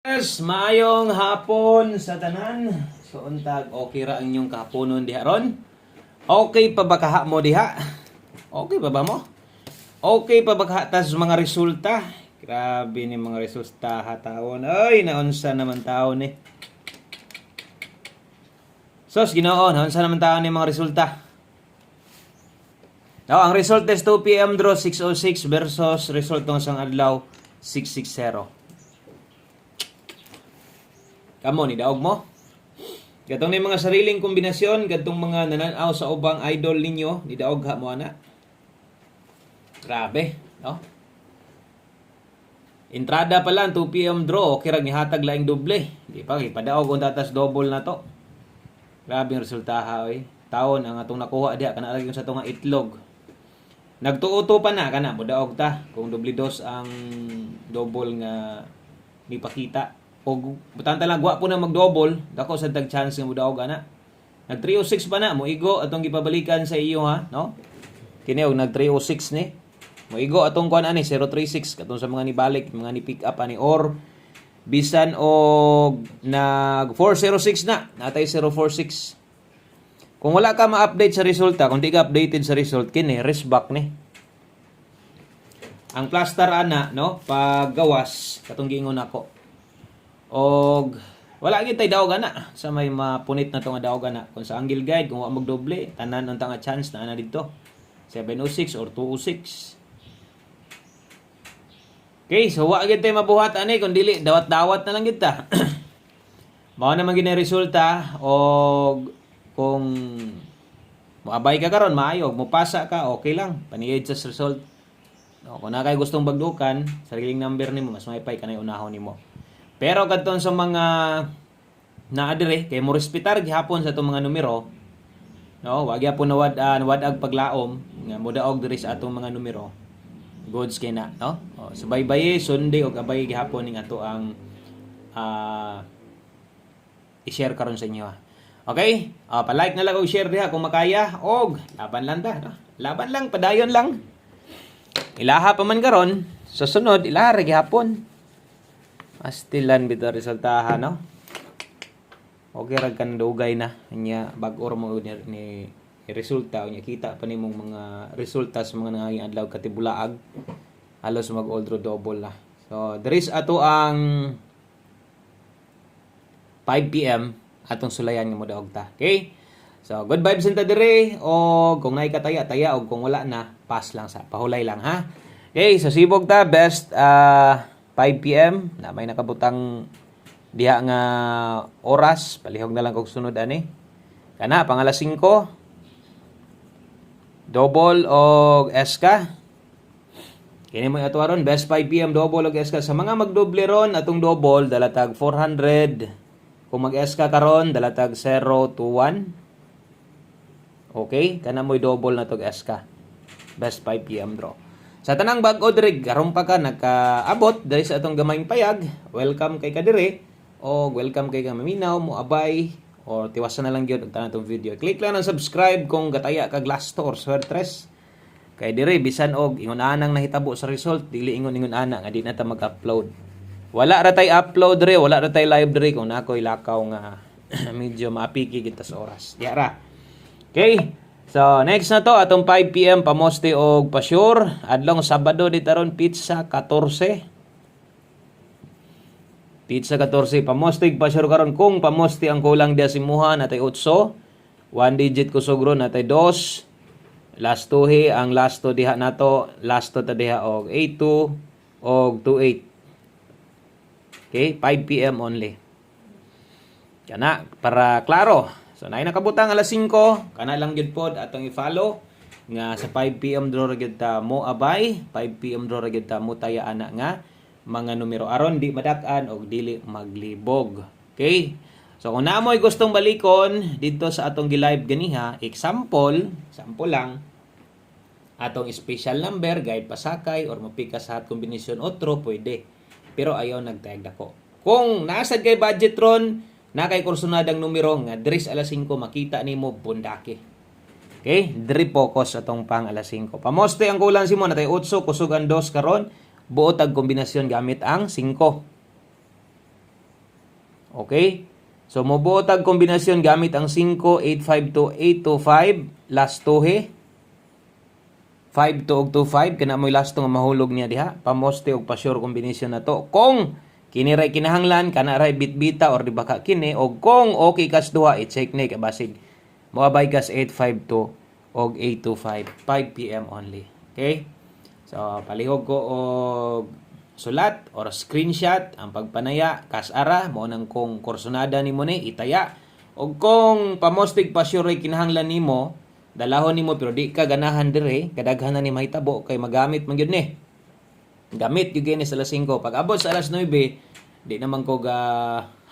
Yes, maayong hapon sa tanan. So untag okay ra ang inyong kahaponon diha ron? Okay pa ba kaha mo diha? Okay pa ba mo? Okay pa ba kaha tas mga resulta? Grabe ni mga resulta hatawon. Ay, naunsa naman taon ni. Sos Ginoo, naunsa naman taon ni mga resulta? Ang result is 2 PM draw 606 versus result ng isang adlaw 660. Kamo ni daog mo. Gatong ni mga sariling kombinasyon, gatong mga nananaw sa ubang idol ninyo, ni daog ha mo ana. Grabe, no? Entrada pa lang 2 PM draw, okay ra gihatag laing doble. Di pa ipadaog kung tatas double na to. Grabe ang resulta ha oy. Taon ang atong nakuha diha kana lagi sa atong itlog. Nagtuoto pa na kana modaog ta kung doble dos ang double nga nipakita. O butanta lang wa po na mag-double, dako sa tag chance nga modaog ana. Nag 306 pa na mo igo atong gipabalikan sa iyo ha, no? Kini og nag 306 ni. Mo igo atong kuan ani 036 katong sa mga nibalik, mga ni pick up ani or bisan og nag 406 na, natay 046. Kung wala ka ma-update sa resulta, kung di ka updated sa result, kini rest back ni. Ang plaster ana, no, paggawas katong giingon ako. Og wala gyud tay daog ana sa may mapunit na to nga daog ana kung sa angle guide kung wa magdoble tanan unta nga chance na ana didto 706 or 206. Okay, so wa gyud tay mabuhat ani kun dili dawat-dawat na lang gyud ta. Mao na man gini resulta og kung moabay ka karon maayo mo pasa ka okay lang paniyad sa result. No, kung na kay gustong bagdukan sariling number nimo mas maipay kanay unahon nimo. Pero kadton sa mga naadire kay mo respetar gihapon sa atong mga numero, no, wa gyapon nawad-ag paglaom nga modaog diri sa atong mga numero. Goods kay na, no? Subaybaye Sunday og abay gihapon ning ato ang i-share karon sa inyo. Okay? Pa-like na lang og share diha kung makaya og laban lang ta, no? Laban lang, padayon lang. Ilaha pa man karon, sa sunod ilaha ra gihapon. Astilan bitaw resultahan, no? Okay ra kan dugay na nya bag-or mo ni resulta nya kita pa nimong mga resulta sa mga nangaging adlaw katibulaag halos mag all draw double na. So there is ato ang 5 PM atong sulayan nga modaog ta. Okay? So good vibes inta dire o kung naay kataya-taya o kung wala na pass lang sa pahulay lang ha. Okay, so sibog ta best 5 PM na may nakabutang diha nga oras palihog na lang kog sunod ani kana pang alas 5 double og eska kini mo ato aron best 5 PM double og eska sa mga magdoble ron atong double dalatag 400 kung mag-eska karon dalatag 0 to 1 okay kana mo'y double na tog eska best 5 PM draw. Sa tanang bag-o diri karon pa ka nakaabot diri sa atong gamayng payag, welcome kay kadiri o welcome kay maminaw mo abay o tiwasan na lang gyud og tanang video. Click lang ang subscribe kung gataya kag last or swertres. Kay diri bisan og ingon anang nahitabo sa result, dili ingon ana nga di na ta mag-upload. Wala ra tay upload diri, wala ra tay live diri kung nakoy lakaw nga medyo maapiki kita sa oras. Diara. Okay? So, next na to, atong 5 PM, pamoste o pasure. Adlong Sabado, dito ron, pizza 14. Pizza 14, pamoste pasure karon kung pamoste ang kulang dia simuha, natay 8. 1 digit ko sugro, natay 2. Last 2 ang last 2 diha nato, last 2 ta diha og 82 og 28. Okay, 5 PM only. Kana, para klaro. So, naay nakabutang alas 5, kana lang gyud pod atong i-follow nga sa 5 PM draw ra gyud ta mo abay, 5 PM draw ra gyud ta mo taya ana nga mga numero aron di madak-an og dili maglibog. Okay? So kung naamoy gustong balikon dito sa atong gi-live ganiha, sample lang atong special number guide pasakay or mapika sa hat kombinasyon otro pwede. Pero ayaw nagtayag dako. Kung nasad kay budget ron na kay kursunadang numero nga diri sa alas 5 makita nimo bundake. Okay? Diri focus atong pang alas 5. Pamoste ang kulang simo natay 8 kusog ang 2 karon buot ang kombinasyon gamit ang 5. Okay? So mobuo tag kombinasyon gamit ang 5, 852, 825, last tohe. 5 to og 25 kana mo'y last nga mahulog niya diha. Pamoste og pa-sure combination na to. Kung kiniray kinahanglan kana ray bitbita or di ba ka kini og kung okay kas duha i-check ni kabasig moabay kas 852 og 825 5 PM only. Okay? So palihog ko og sulat or screenshot ang pagpanaya kas ara mo nang kung kursonada nimo ni itaya og kung pamostig pa-sure kinahanglan nimo dalahon nimo pero di ka ganahan dire kadaghan na ni mahitabo kay magamit man gyud ni gamit gyud ni sa alas 5 pag abot sa alas 9 di naman ko ga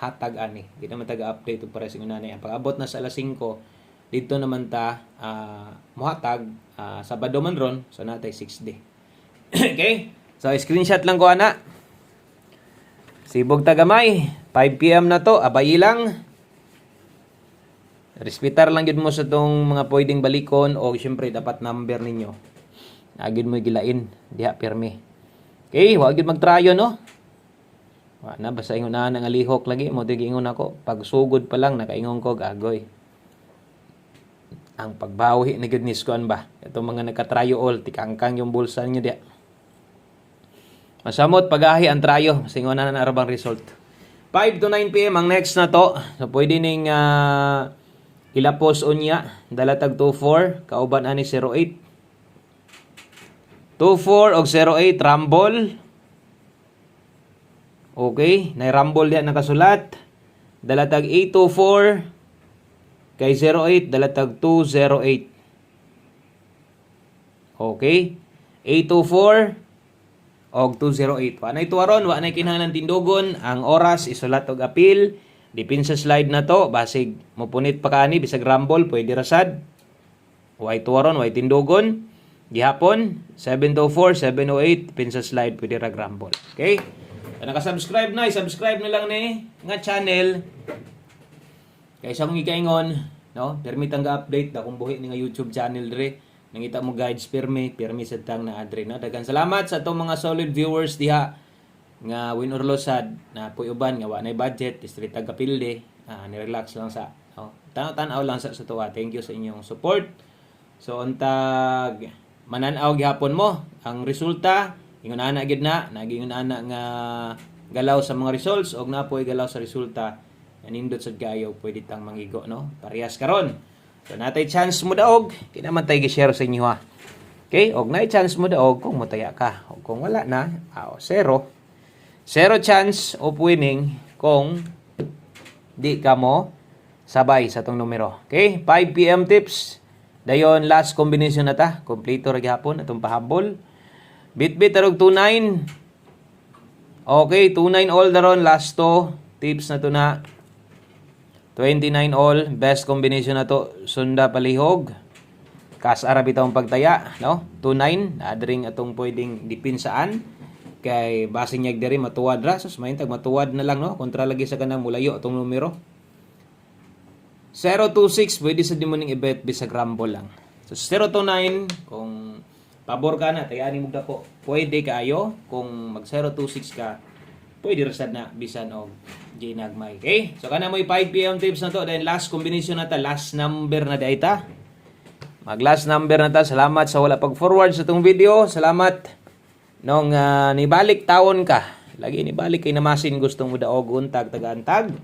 hatag ani di naman taga update og para sa ingon pag abot na sa alas 5 dito naman ta mohatag Sabado man ron so natay 6 day. Okay, so screenshot lang ko ana sibog tagamay 5 PM na to abay lang. Respitar lang gid mo sa tong mga pwedeng balikon o syempre dapat number ninyo. Agid mo gilain diha pirmi. Okay, wa gid magtrayo no. Wa na basta ingon na nga lihok lagi mo ingon ako pag sugod pa lang nakaingon ko gagoy. Ang pagbawi ni goodness kuan ba. Itong mga nagkatrayo all tikangkang yung bulsa niyo diha. Masamot pagahi ang trayo singon na arabang result. 5 to 9 PM ang next na to. So pwede ning ilapos unya dalatag 24 kauban ani 08 24 og 08 rumble. Okay, nay rumble diha nakasulat dalatag 824 kay 08 dalatag 208. Okay, 824 og 208 wa nay tuwaron wa nay kinahanglan tindugon ang oras isulat og apil. Dipin sa slide na to, basig mupunit pa kaani, bisag rumble, pwede rasad. Way tuwaron, way tindugon. Gihapon, 704, 708, pin sa slide, pwede rag rumble. Okay? So, nakasubscribe na, subscribe na lang ni nga channel. Kaysa kong ikaingon, no? Permit ang ga-update na kung buhi ni nga YouTube channel dire. Nangita mo guides, permi sa tang na adre. No? Dagan salamat sa itong mga solid viewers diha nga win or losad na puyuban nga wa nay budget street tag kapilde ni-relax lang sa tanaw lang sa tuwa. Thank you sa inyong support. So untag manan-aw gihapon mo ang resulta ingon ana gid na nagingon ana nga galaw sa mga results og napoy galaw sa resulta nindot sad gayo pwede tang mangigo no parehas karon. So natay chance mo daog kinaman tay gi-share sa inyo ha. Okay, og nay chance mo daog kung motaya ka og kung wala na zero chance of winning kung di ka mo sabay sa tong numero. Okay? 5 PM tips. Dayon last combination na ta. Kompleto ra gihapon atong pahabol. Bit-bit arog 29. Okay, 29 all daron last to. Tips na to na. 29 all. Best combination na to. Sunda palihog. Kas ara bitawng pagtaya, no? 29 adring atong pwedeng dipinsaan. Kay basing nyag diri matuwad ra sus mahintag matuwad na lang no kontra lagi sa kanang mulayo atong numero 026 pwede sa dimo ning i-bet bisag rumble lang so 029 kung pabor ka na tayani mo dako pwede kaayo kung mag 026 ka pwede ra sad na bisan og ginagmay. Okay, so kana mo'y 5 PM tips na to then last combination na ta last number na dayta mag last number na ta. Salamat sa wala pag forward sa tong video. Salamat nung nibalik taon ka, lagi nibalik kay namasin gustong mo daog untag tagantag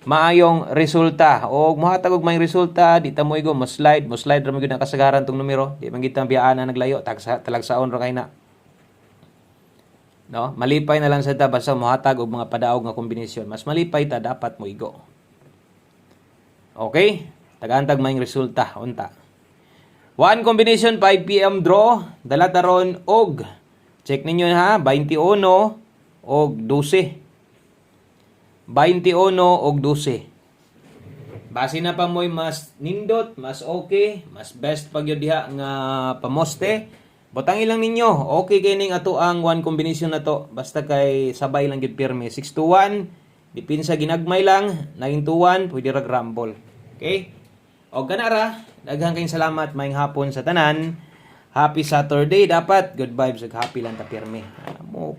maayong resulta og mohatag og may resulta di ta mo igo mo slide ra mo gyud kasagaran tong numero di man gitang biyaan na naglayo talagsaon ra kay na no malipay na lang sa ta basta mohatag og mga padaog nga kombinasyon mas malipay ta dapat mo igo. Okay, tagantag may resulta unta one combination 5 PM draw dala taron og check ninyo ha, 21 og 12. 21 og 12. Base na pa mo'y mas nindot, mas okay, mas best pag yun diha nga pamoste. Butang ilang ninyo, okay kining ato ang one combination na to. Basta kay sabay lang gid pirmi. 6 to 1, dipinsa ginagmay lang, 9 to 1, pwede ra rumble. Okay? O ganara, daghang kayong salamat maayong hapon sa tanan. Happy Saturday dapat. Good vibes ug happy lang ta pirmi. Mo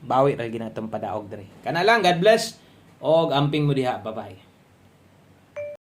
bawi ra ginatong padaog diri. Kana lang, God bless. Og amping mo diha. Bye-bye.